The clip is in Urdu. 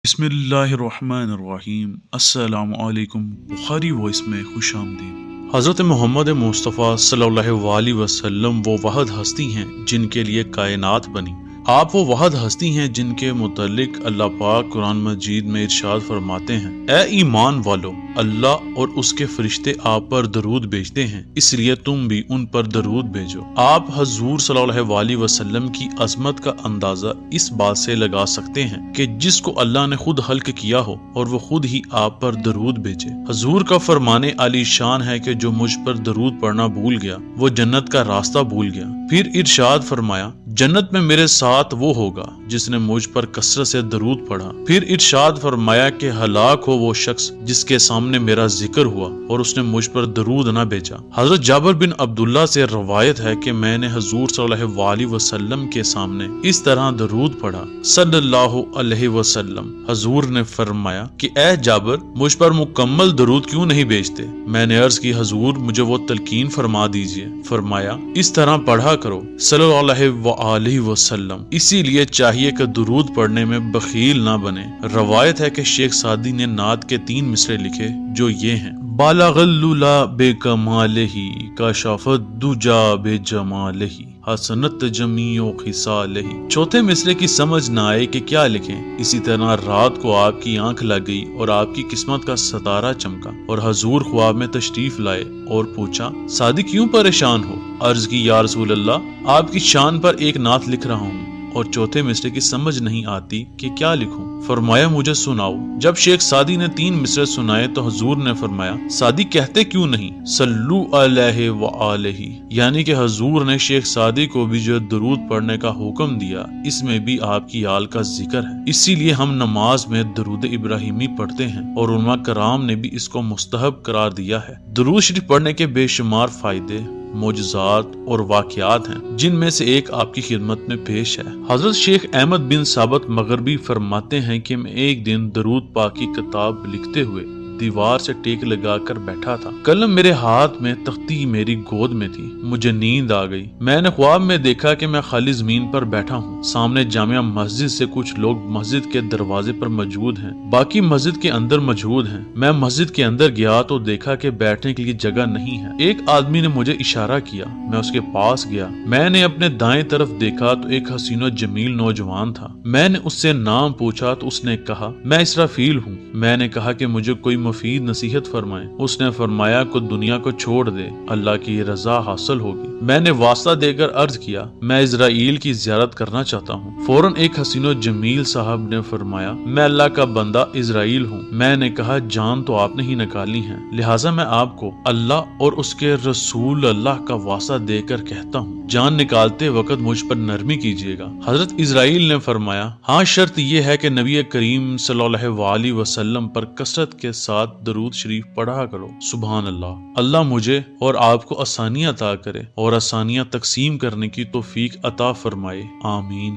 بسم اللہ الرحمن الرحیم۔ السلام علیکم۔ بخاری وائس میں خوش آمدید۔ حضرت محمد مصطفیٰ صلی اللہ علیہ وسلم وہ واحد ہستی ہیں جن کے لیے کائنات بنی۔ آپ وہ واحد ہستی ہیں جن کے متعلق اللہ پاک قرآن مجید میں ارشاد فرماتے ہیں، اے ایمان والو، اللہ اور اس کے فرشتے آپ پر درود بھیجتے ہیں، اس لیے تم بھی ان پر درود بھیجو۔ آپ حضور صلی اللہ علیہ وسلم کی عظمت کا اندازہ اس بات سے لگا سکتے ہیں کہ جس کو اللہ نے خود خلق کیا ہو اور وہ خود ہی آپ پر درود بھیجے۔ حضور کا فرمانے عالی شان ہے کہ جو مجھ پر درود پڑھنا بھول گیا وہ جنت کا راستہ بھول گیا۔ پھر ارشاد فرمایا، جنت میں میرے ساتھ وہ ہوگا جس نے مجھ پر کثرت سے درود پڑھا۔ پھر ارشاد فرمایا کہ ہلاک ہو وہ شخص جس کے سامنے میرا ذکر ہوا اور اس نے مجھ پر درود نہ بھیجا۔ حضرت جابر بن عبداللہ سے روایت ہے کہ میں نے حضور صلی اللہ علیہ وسلم کے سامنے اس طرح درود پڑھا، صلی اللہ علیہ وسلم۔ حضور نے فرمایا کہ اے جابر، مجھ پر مکمل درود کیوں نہیں بھیجتے؟ میں نے عرض کی، حضور مجھے وہ تلقین فرما دیجئے۔ فرمایا، اس طرح پڑھا کرو، صلی اللہ علیہ وسلم۔ اسی لیے چاہیے کہ درود پڑھنے میں بخیل نہ بنے۔ روایت ہے کہ شیخ سعدی نے نعت کے 3 مصرے لکھے جو یہ ہیں، بالغ اللولا بے کمالہی کشف الدجا بے جمالہی حسنت جمیع خصالہی۔ چوتھے مصرے کی سمجھ نہ آئے کہ کیا لکھیں۔ اسی طرح رات کو آپ کی آنکھ لگ گئی اور آپ کی قسمت کا ستارہ چمکا اور حضور خواب میں تشریف لائے اور پوچھا، سعدی کیوں پریشان ہو؟ عرض کی، یا رسول اللہ، آپ کی شان پر ایک نعت لکھ رہا ہوں اور چوتھے مصرے کی سمجھ نہیں آتی کہ کیا لکھوں۔ فرمایا، مجھے سناؤ۔ جب شیخ سعدی نے 3 مصرے سنائے تو حضور نے فرمایا، سعدی کہتے کیوں نہیں صلو علیہ وآلہ، یعنی کہ حضور نے شیخ سعدی کو بھی جو درود پڑھنے کا حکم دیا اس میں بھی آپ کی آل کا ذکر ہے۔ اسی لیے ہم نماز میں درود ابراہیمی پڑھتے ہیں اور علماء کرام نے بھی اس کو مستحب قرار دیا ہے۔ درود شریف پڑھنے کے بے شمار فائدے، معجزات اور واقعات ہیں، جن میں سے ایک آپ کی خدمت میں پیش ہے۔ حضرت شیخ احمد بن ثابت مغربی فرماتے ہیں کہ میں ایک دن درود پاک کی کتاب لکھتے ہوئے دیوار سے ٹیک لگا کر بیٹھا تھا، قلم میرے ہاتھ میں، تختی میری گود میں تھی۔ مجھے نیند آ گئی۔ میں نے خواب میں دیکھا کہ میں خالی زمین پر بیٹھا ہوں، سامنے جامع مسجد سے کچھ لوگ مسجد کے دروازے پر موجود ہیں، باقی مسجد کے اندر موجود ہیں۔ میں مسجد کے اندر گیا تو دیکھا کہ بیٹھنے کے لیے جگہ نہیں ہے۔ ایک آدمی نے مجھے اشارہ کیا، میں اس کے پاس گیا۔ میں نے اپنے دائیں طرف دیکھا تو ایک حسین و جمیل نوجوان تھا۔ میں نے اس سے نام پوچھا تو اس نے کہا، میں اسرافیل ہوں۔ میں نے کہا کہ مجھے کوئی مفید نصیحت فرمائیں۔ اس نے فرمایا کہ دنیا کو چھوڑ دے، اللہ کی رضا حاصل ہوگی۔ میں نے واسطہ دے کر عرض کیا، میں اسرائیل کی زیارت کرنا چاہتا ہوں۔ فوراً ایک حسین و جمیل صاحب نے فرمایا، میں اللہ کا بندہ اسرائیل ہوں۔ میں نے کہا، جان تو آپ نے ہی نکالی ہے، لہٰذا میں آپ کو اللہ اور اس کے رسول اللہ کا واسطہ دے کر کہتا ہوں، جان نکالتے وقت مجھ پر نرمی کیجیے گا۔ حضرت اسرائیل نے فرمایا، ہاں، شرط یہ ہے کہ نبی کریم صلی اللہ علیہ وسلم پر کثرت کے ساتھ درود شریف پڑھا کرو۔ سبحان اللہ۔ اللہ مجھے اور آپ کو آسانیاں عطا کرے اور آسانیاں تقسیم کرنے کی توفیق عطا فرمائے، آمین۔